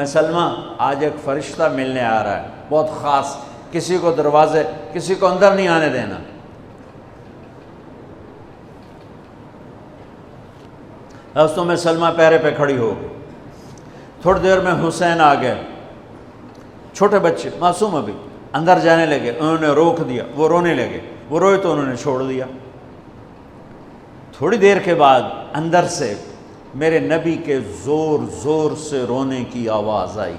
سلمہ آج ایک فرشتہ ملنے آ رہا ہے، بہت خاص، کسی کو دروازے، کسی کو اندر نہیں آنے دینا۔ ام سلمہ پیرے پہ کھڑی ہو گئی۔ تھوڑی دیر میں حسین آ گئے، چھوٹے بچے معصوم ابھی، اندر جانے لگے، انہوں نے روک دیا، وہ رونے لگے، وہ روئے تو انہوں نے چھوڑ دیا۔ تھوڑی دیر کے بعد اندر سے میرے نبی کے زور زور سے رونے کی آواز آئی،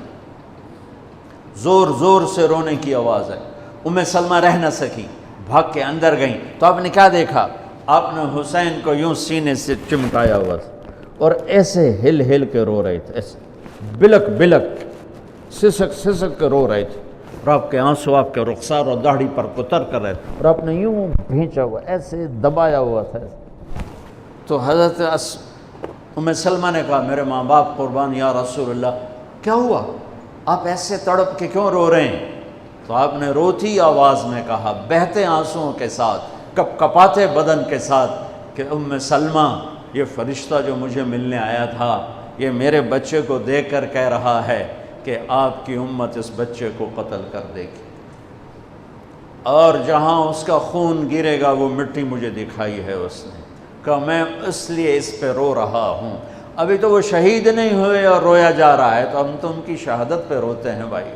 زور زور سے رونے کی آواز آئی۔ ام سلمہ رہ نہ سکی، بھاگ کے اندر گئیں تو آپ نے کیا دیکھا؟ آپ نے حسین کو یوں سینے سے چمٹایا ہوا تھا اور ایسے ہل ہل کے رو رہے تھے، ایسے بلک بلک سسک سسک کے رو رہے تھے، اور آپ کے آنسو آپ کے رخسار اور داڑھی پر اتر کر رہے تھے، اور آپ نے یوں بھینچا ہوا، ایسے دبایا ہوا تھا۔ تو حضرت ام سلمہ نے کہا، میرے ماں باپ قربان یا رسول اللہ، کیا ہوا؟ آپ ایسے تڑپ کے کیوں رو رہے ہیں؟ تو آپ نے روتی آواز میں کہا، بہتے آنسوؤں کے ساتھ، کپ کپاتے بدن کے ساتھ، کہ ام سلمہ، یہ فرشتہ جو مجھے ملنے آیا تھا، یہ میرے بچے کو دیکھ کر کہہ رہا ہے کہ آپ کی امت اس بچے کو قتل کر دے گی، اور جہاں اس کا خون گرے گا وہ مٹی مجھے دکھائی ہے اس نے، کہ میں اس لیے اس پہ رو رہا ہوں۔ ابھی تو وہ شہید نہیں ہوئے اور رویا جا رہا ہے، تو ہم تو ان کی شہادت پہ روتے ہیں بھائی،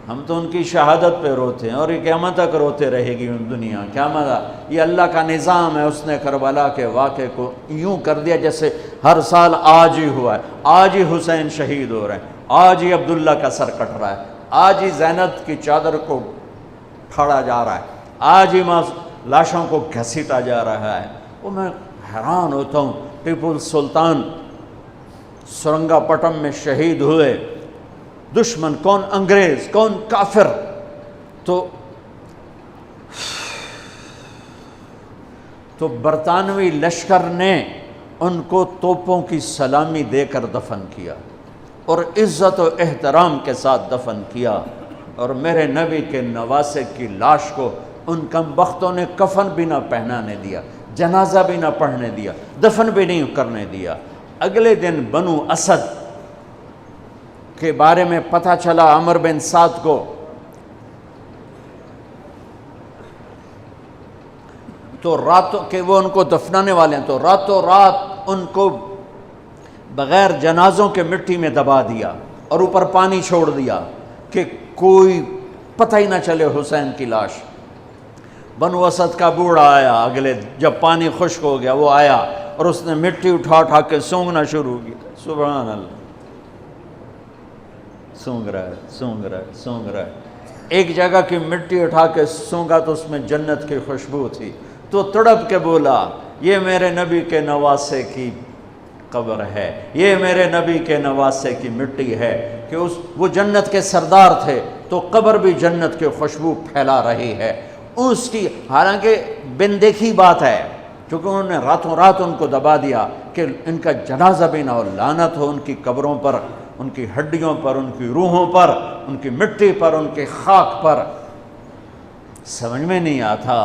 ہم تو ان کی شہادت پہ روتے ہیں، اور یہ قیامت تک روتے رہے گی دنیا، قیامت۔ یہ اللہ کا نظام ہے، اس نے کربلا کے واقعے کو یوں کر دیا جیسے ہر سال آج ہی ہوا ہے، آج ہی حسین شہید ہو رہے ہیں، آج ہی عبداللہ کا سر کٹ رہا ہے، آج ہی زینب کی چادر کو پھاڑا جا رہا ہے، آج ہی لاشوں کو گھسیٹا جا رہا ہے۔ وہ میں حیران ہوتا ہوں، ٹیپو سلطان سرنگا پٹم میں شہید ہوئے، دشمن کون؟ انگریز، کون؟ کافر۔ تو برطانوی لشکر نے ان کو توپوں کی سلامی دے کر دفن کیا، اور عزت و احترام کے ساتھ دفن کیا، اور میرے نبی کے نواسے کی لاش کو ان کم بختوں نے کفن بھی نہ پہنانے دیا، جنازہ بھی نہ پڑھنے دیا، دفن بھی نہیں کرنے دیا۔ اگلے دن بنو اسد کے بارے میں پتہ چلا عمر بن سعد کو، تو راتوں کہ وہ ان کو دفنانے والے ہیں، تو راتوں رات ان کو بغیر جنازوں کے مٹی میں دبا دیا اور اوپر پانی چھوڑ دیا کہ کوئی پتہ ہی نہ چلے حسین کی لاش۔ بنو اسد کا بوڑھا آیا، اگلے جب پانی خشک ہو گیا وہ آیا، اور اس نے مٹی اٹھا اٹھا کے سونگنا شروع کیا، سبحان اللہ، سونگ رہا ہے، سونگ رہا ہے، سونگ رہا ہے۔ ایک جگہ کی مٹی اٹھا کے سونگا تو اس میں جنت کی خوشبو تھی، تو تڑپ کے بولا، یہ میرے نبی کے نواسے کی قبر ہے، یہ میرے نبی کے نواسے کی مٹی ہے، کہ وہ جنت کے سردار تھے، تو قبر بھی جنت کی خوشبو پھیلا رہی ہے اس کی۔ حالانکہ بن دیکھی بات ہے، کیونکہ انہوں نے راتوں رات ان کو دبا دیا کہ ان کا جنازہ بھی نہ ہو، لعنت ہو ان کی قبروں پر، ان کی ہڈیوں پر، ان کی روحوں پر، ان کی مٹی پر، ان کی خاک پر۔ سمجھ میں نہیں آتا،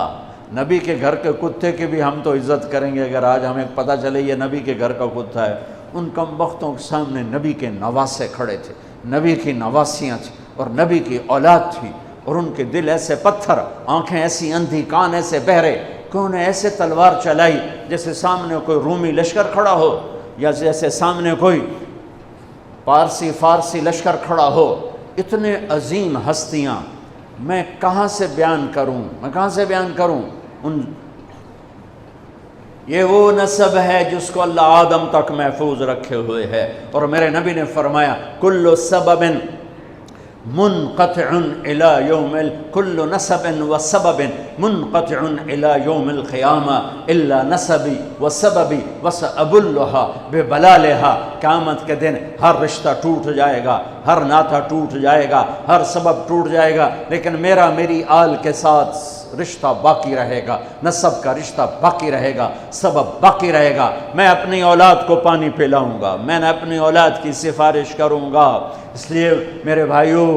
نبی کے گھر کے کتے کی بھی ہم تو عزت کریں گے اگر آج ہمیں پتہ چلے یہ نبی کے گھر کا کتا ہے۔ ان کم بختوں کے سامنے نبی کے نواسے کھڑے تھے، نبی کی نواسیاں تھیں، اور نبی کی اولاد تھی، اور ان کے دل ایسے پتھر، آنکھیں ایسی اندھی، کان ایسے بہرے، کہ انہیں ایسے تلوار چلائی جیسے سامنے کوئی رومی لشکر کھڑا ہو، یا جیسے سامنے کوئی فارسی لشکر کھڑا ہو۔ اتنے عظیم ہستیاں، میں کہاں سے بیان کروں؟ یہ وہ نسب ہے جس کو اللہ آدم تک محفوظ رکھے ہوئے ہے، اور میرے نبی نے فرمایا، کل سبب منقطع الى يوم كل نسب وسبب منقطع الى يوم القیامہ الا نسبی وسببی وسأبلها ببلالها۔ قیامت کے دن ہر رشتہ ٹوٹ جائے گا، ہر ناطہ ٹوٹ جائے گا، ہر سبب ٹوٹ جائے گا، لیکن میری آل کے ساتھ رشتہ باقی رہے گا، نسب کا رشتہ باقی رہے گا، سبب باقی رہے گا۔ میں اپنی اولاد کو پانی پلاؤں گا، میں نے اپنی اولاد کی سفارش کروں گا۔ اس لیے میرے بھائیوں،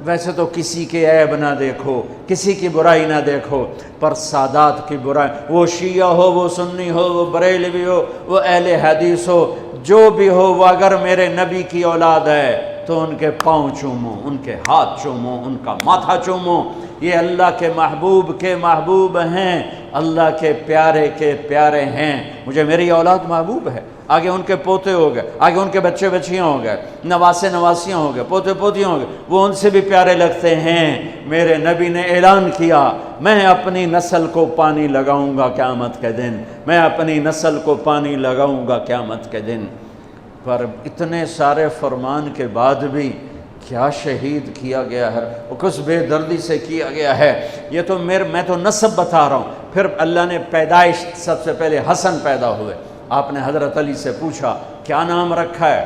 ویسے تو کسی کے عیب نہ دیکھو، کسی کی برائی نہ دیکھو، پر سادات کی برائی، وہ شیعہ ہو، وہ سنی ہو، وہ بریلوی ہو، وہ اہل حدیث ہو، جو بھی ہو، وہ اگر میرے نبی کی اولاد ہے تو ان کے پاؤں چومو، ان کے ہاتھ چومو، ان کا ماتھا چومو۔ یہ اللہ کے محبوب ہیں، اللہ کے پیارے ہیں۔ مجھے میری اولاد محبوب ہے، آگے ان کے پوتے ہو گئے، آگے ان کے بچے بچیاں ہو گئے، نواسیاں ہو گئے، پوتے پوتیاں ہو گئے، وہ ان سے بھی پیارے لگتے ہیں۔ میرے نبی نے اعلان کیا، میں اپنی نسل کو پانی لگاؤں گا قیامت کے دن، میں اپنی نسل کو پانی لگاؤں گا قیامت کے دن۔ پر اتنے سارے فرمان کے بعد بھی کیا شہید کیا گیا ہے، وہ کس بے دردی سے کیا گیا ہے۔ یہ تو میں تو نسب بتا رہا ہوں۔ پھر اللہ نے پیدائش، سب سے پہلے حسن پیدا ہوئے۔ آپ نے حضرت علی سے پوچھا کیا نام رکھا ہے؟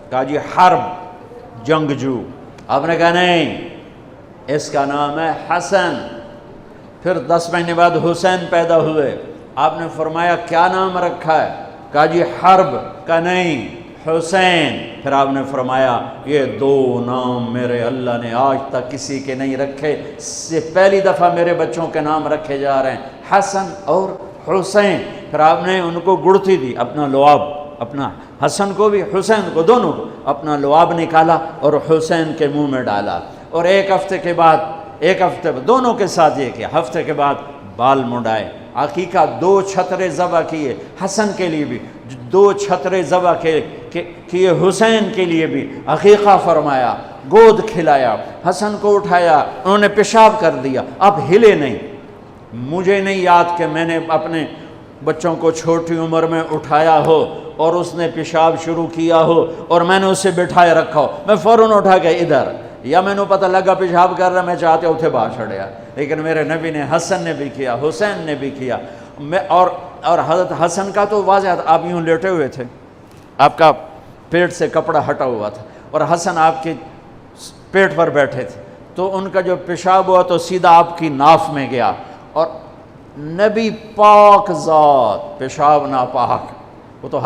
کہا جی حرب، جنگجو۔ آپ نے کہا نہیں، اس کا نام ہے حسن۔ پھر 10 مہینے بعد حسین پیدا ہوئے۔ آپ نے فرمایا کیا نام رکھا ہے؟ کہا جی حرب۔ کہا نہیں، حسین۔ پھر آپ نے فرمایا یہ 2 نام میرے اللہ نے آج تک کسی کے نہیں رکھے، سے پہلی دفعہ میرے بچوں کے نام رکھے جا رہے ہیں، حسن اور حسین۔ پھر آپ نے ان کو گڑتی دی، اپنا لعاب، اپنا حسن کو بھی حسین کو، دونوں کو اپنا لعاب نکالا اور حسین کے منہ میں ڈالا۔ اور ایک ہفتے بعد دونوں کے ساتھ یہ کیا، ہفتے کے بعد بال منڈائے، عقیقہ 2 چھترے ذبح کیے حسن کے لیے بھی، 2 چھترے ذبح کیے حسین کے لیے بھی، عقیقہ فرمایا، گود کھلایا، حسن کو اٹھایا، انہوں نے پیشاب کر دیا، اب ہلے نہیں۔ مجھے نہیں یاد کہ میں نے اپنے بچوں کو چھوٹی عمر میں اٹھایا ہو اور اس نے پیشاب شروع کیا ہو اور میں نے اسے بٹھائے رکھا ہو، میں فوراً اٹھا کے ادھر، یا میں نے پتہ لگا پیشاب کر رہا، میں چاہتے اتھے باہر چھڑیا۔ لیکن میرے نبی نے، حسن نے بھی کیا، حسین نے بھی کیا۔ اور حضرت حسن کا تو واضح، آپ یوں لیٹے ہوئے تھے، آپ کا پیٹ سے کپڑا ہٹا ہوا تھا اور حسن آپ کے پیٹ پر بیٹھے تھے، تو ان کا جو پیشاب ہوا تو سیدھا آپ کی ناف میں گیا۔ اور نبی پاک ذات، پیشاب ناپاک، وہ تو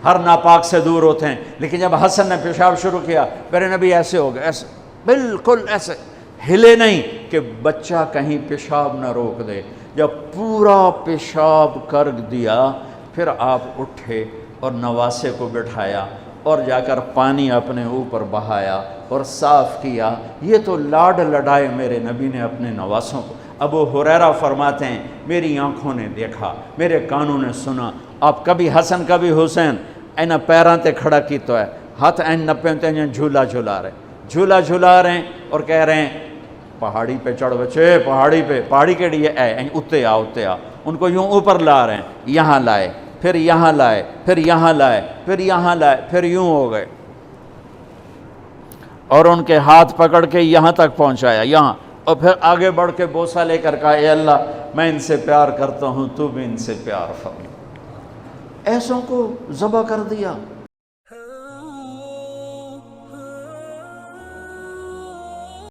ہر ناپاک سے دور ہوتے ہیں، لیکن جب حسن نے پیشاب شروع کیا، میرے نبی ایسے ہو گئے، ایسے بالکل ایسے ہلے نہیں کہ بچہ کہیں پیشاب نہ روک دے۔ جب پورا پیشاب کر دیا، پھر آپ اٹھے اور نواسے کو بٹھایا اور جا کر پانی اپنے اوپر بہایا اور صاف کیا۔ یہ تو لاڈ لڈائے میرے نبی نے اپنے نواسوں کو۔ ابو ہریرہ فرماتے ہیں میری آنکھوں نے دیکھا، میرے کانوں نے سنا، آپ کبھی حسن کبھی حسین اینا پیران تے کھڑا کی تو ہے، ہاتھ این نپے تے جھولا جھولا رہے ہیں اور کہہ رہے ہیں پہاڑی پہ چڑھ بچے، پہاڑی کے لیے اتے آ۔ ان کو یوں اوپر لا رہے ہیں، یہاں لائے، پھر یہاں لائے، پھر یہاں لائے، پھر یہاں لائے، پھر یوں ہو گئے اور ان کے ہاتھ پکڑ کے یہاں تک پہنچایا، یہاں، اور پھر آگے بڑھ کے بوسہ لے کر کہا اے اللہ میں ان سے پیار کرتا ہوں، تو بھی ان سے پیار فرما۔ ایسوں کو ذبح کر دیا۔